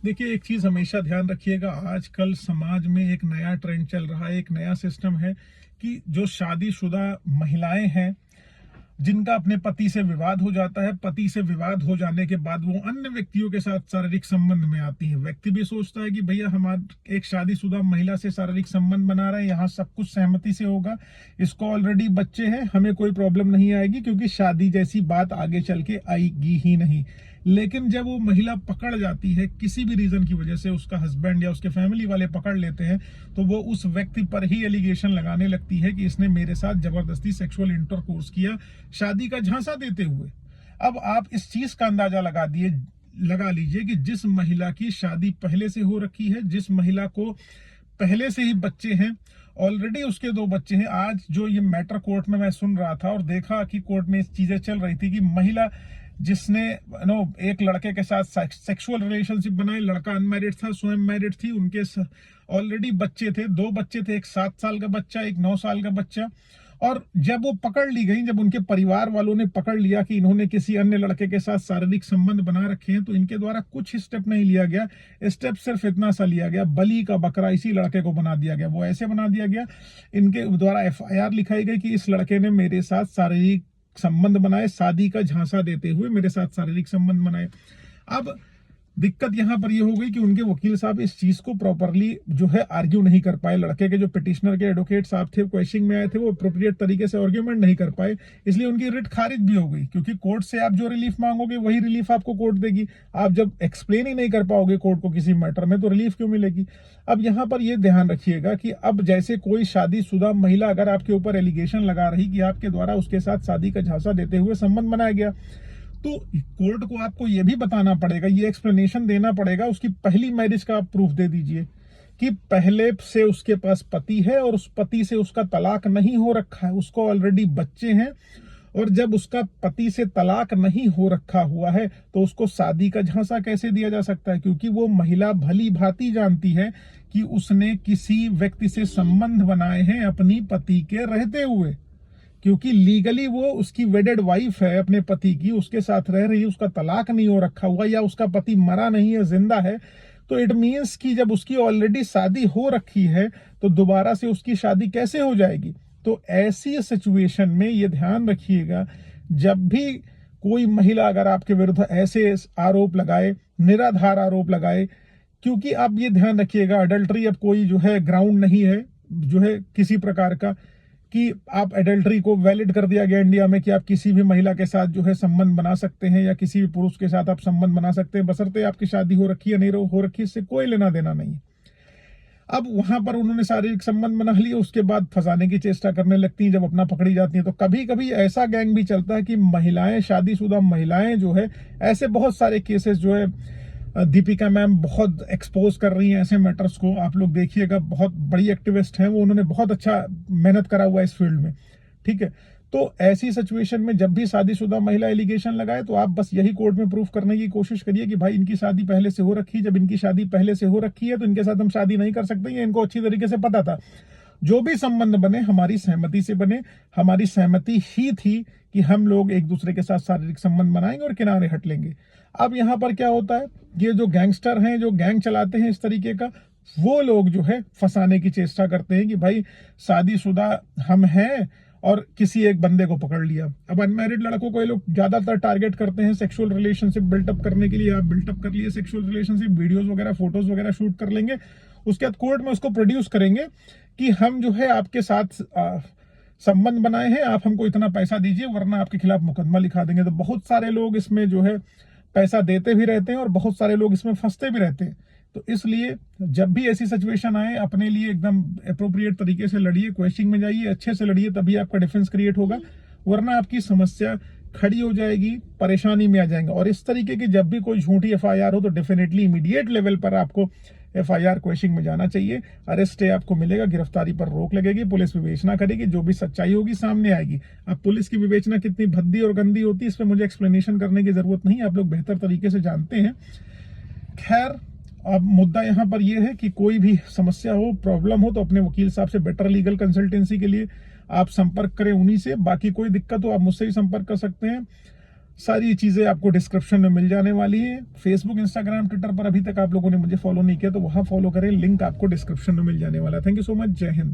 देखिए, एक चीज हमेशा ध्यान रखिएगा, आजकल समाज में एक नया ट्रेंड चल रहा है, एक नया सिस्टम है कि जो शादीशुदा महिलाएं हैं जिनका अपने पति से विवाद हो जाता है, पति से विवाद हो जाने के बाद वो अन्य व्यक्तियों के साथ शारीरिक संबंध में आती है। व्यक्ति भी सोचता है कि भैया हमारा एक शादीशुदा महिला से शारीरिक संबंध बना रहे हैं, यहाँ सब कुछ सहमति से होगा, इसको ऑलरेडी बच्चे हैं, हमें कोई प्रॉब्लम नहीं आएगी क्योंकि शादी जैसी बात आगे चल के आएगी ही नहीं। लेकिन जब वो महिला पकड़ जाती है किसी भी रीजन की वजह से, उसका हस्बैंड या उसके फैमिली वाले पकड़ लेते हैं, तो वो उस व्यक्ति पर ही एलिगेशन लगाने लगती है कि इसने मेरे साथ जबरदस्ती सेक्सुअल इंटरकोर्स किया, शादी का झांसा देते हुए। अब आप इस चीज का अंदाजा लगा लीजिए कि जिस महिला की शादी पहले से हो रखी है, जिस महिला को पहले से ही बच्चे हैं, ऑलरेडी उसके 2 बच्चे हैं। आज जो ये मैटर कोर्ट में मैं सुन रहा था और देखा कि कोर्ट में चीजें चल रही थी कि महिला जिसने एक लड़के के साथ सेक्सुअल रिलेशनशिप बनाए, लड़का अनमैरिड था, स्वयं मैरिड थी, उनके ऑलरेडी बच्चे थे, 2 बच्चे थे, एक 7 साल का बच्चा, एक 9 साल का बच्चा। और जब वो पकड़ ली गई, जब उनके परिवार वालों ने पकड़ लिया कि इन्होंने किसी अन्य लड़के के साथ शारीरिक संबंध बना रखे हैं, तो इनके द्वारा कुछ स्टेप नहीं लिया गया। स्टेप सिर्फ इतना सा लिया गया, बलि का बकरा इसी लड़के को बना दिया गया। वो ऐसे बना दिया गया, इनके द्वारा FIR लिखाई गई कि इस लड़के ने मेरे साथ शारीरिक संबंध बनाए, शादी का झांसा देते हुए मेरे साथ शारीरिक संबंध बनाए। अब दिक्कत यहां पर ये हो गई कि उनके वकील साहब इस चीज को प्रॉपरली जो है आर्ग्यू नहीं कर पाए। लड़के के जो पिटिशनर के एडवोकेट साहब थे, क्वेश्चनिंग में आए थे, वो अप्रोप्रिएट तरीके से आर्ग्यूमेंट नहीं कर पाए, इसलिए उनकी रिट खारिज भी हो गई। क्योंकि कोर्ट से आप जो रिलीफ मांगोगे वही रिलीफ आपको कोर्ट देगी। आप जब एक्सप्लेन ही नहीं कर पाओगे कोर्ट को किसी मैटर में, तो रिलीफ क्यों मिलेगी। अब यहाँ पर यह ध्यान रखिएगा कि अब जैसे कोई शादीशुदा महिला अगर आपके ऊपर एलिगेशन लगा रही कि आपके द्वारा उसके साथ शादी का झांसा देते हुए संबंध बनाया गया, तो कोर्ट को आपको यह भी बताना पड़ेगा, ये एक्सप्लेनेशन देना पड़ेगा, उसकी पहली मैरिज का आप प्रूफ दे दीजिए कि पहले से उसके पास पति है और उस पति से उसका तलाक नहीं हो रखा है, उसको ऑलरेडी बच्चे हैं। और जब उसका पति से तलाक नहीं हो रखा हुआ है तो उसको शादी का झांसा कैसे दिया जा सकता है, क्योंकि वो महिला भली भांति जानती है कि उसने किसी व्यक्ति से संबंध बनाए हैं अपनी पति के रहते हुए, क्योंकि लीगली वो उसकी वेडेड वाइफ है अपने पति की, उसके साथ रह रही है, उसका तलाक नहीं हो रखा हुआ या उसका पति मरा नहीं है, जिंदा है। तो इट मीन्स कि जब उसकी ऑलरेडी शादी हो रखी है तो दोबारा से उसकी शादी कैसे हो जाएगी। तो ऐसी सिचुएशन में ये ध्यान रखिएगा, जब भी कोई महिला अगर आपके विरुद्ध ऐसे आरोप लगाए, निराधार आरोप लगाए, क्योंकि आप ये ध्यान रखिएगा अडल्ट्री अब कोई जो है ग्राउंड नहीं है जो है किसी प्रकार का कि आप एडल्ट्री को वैलिड कर दिया गया इंडिया में कि आप किसी भी महिला के साथ जो है संबंध बना सकते हैं या किसी भी पुरुष के साथ आप संबंध बना सकते हैं, बशर्ते आपकी शादी हो रखी है नहीं हो रखी, इससे कोई लेना देना नहीं। अब वहां पर उन्होंने शारीरिक संबंध बना लिया, उसके बाद फंसाने की चेष्टा करने लगती हैं जब अपना पकड़ी जाती हैं। तो कभी कभी ऐसा गैंग भी चलता है कि महिलाएं, शादीशुदा महिलाएं जो है, ऐसे बहुत सारे केसेस जो है दीपिका मैम बहुत एक्सपोज कर रही हैं ऐसे मैटर्स को, आप लोग देखिएगा, बहुत बड़ी एक्टिविस्ट हैं वो, उन्होंने बहुत अच्छा मेहनत करा हुआ है इस फील्ड में, ठीक है। तो ऐसी सिचुएशन में जब भी शादीशुदा महिला एलिगेशन लगाए तो आप बस यही कोर्ट में प्रूफ करने की कोशिश करिए कि भाई इनकी शादी पहले से हो रखी है, जब इनकी शादी पहले से हो रखी है तो इनके साथ हम शादी नहीं कर सकते, इनको अच्छी तरीके से पता था, जो भी संबंध बने हमारी सहमति से बने, हमारी सहमति ही थी कि हम लोग एक दूसरे के साथ शारीरिक संबंध बनाएंगे और किनारे हट लेंगे। अब यहाँ पर क्या होता है, ये जो गैंगस्टर हैं, जो गैंग चलाते हैं इस तरीके का, वो लोग जो है फंसाने की चेष्टा करते हैं कि भाई शादीशुदा हम हैं और किसी एक बंदे को पकड़ लिया। अब अनमैरिड लड़कों को ये लोग ज्यादातर टारगेट करते हैं सेक्सुअल रिलेशनशिप बिल्टअप करने के लिए। आप बिल्टअप कर लिए सेक्सुअल रिलेशनशिप, वीडियोस वगैरह, फोटोज वगैरह शूट कर लेंगे, उसके बाद कोर्ट में उसको प्रोड्यूस करेंगे कि हम जो है आपके साथ संबंध बनाए हैं, आप हमको इतना पैसा दीजिए वरना आपके खिलाफ मुकदमा लिखा देंगे। तो बहुत सारे लोग इसमें जो है पैसा देते भी रहते हैं और बहुत सारे लोग इसमें फंसते भी रहते हैं। तो इसलिए जब भी ऐसी सिचुएशन आए, अपने लिए एकदम अप्रोप्रिएट तरीके से लड़िए, क्वेश्चनिंग में जाइए, अच्छे से लड़िए, तभी आपका डिफेंस क्रिएट होगा, वरना आपकी समस्या खड़ी हो जाएगी, परेशानी में आ जाएंगे। और इस तरीके की जब भी कोई झूठी FIR हो तो डेफिनेटली इमीडिएट लेवल पर आपको FIR क्वेश्चनिंग में जाना चाहिए। अरेस्ट है आपको मिलेगा, गिरफ्तारी पर रोक लगेगी, पुलिस विवेचना करेगी, जो भी सच्चाई होगी सामने आएगी। अब पुलिस की विवेचना कितनी भद्दी और गंदी होती है इस पर मुझे एक्सप्लेनेशन करने की जरूरत नहीं, आप लोग बेहतर तरीके से जानते हैं। खैर, अब मुद्दा यहाँ पर यह है कि कोई भी समस्या हो, प्रॉब्लम हो, तो अपने वकील साहब से बेटर लीगल कंसल्टेंसी के लिए आप संपर्क करें उन्हीं से। बाकी कोई दिक्कत हो आप मुझसे ही संपर्क कर सकते हैं। सारी चीजें आपको डिस्क्रिप्शन में मिल जाने वाली है। फेसबुक, इंस्टाग्राम, ट्विटर पर अभी तक आप लोगों ने मुझे फॉलो नहीं किया तो वहां फॉलो करें, लिंक आपको डिस्क्रिप्शन में मिल जाने वाला है। थैंक यू सो मच, जय हिंद।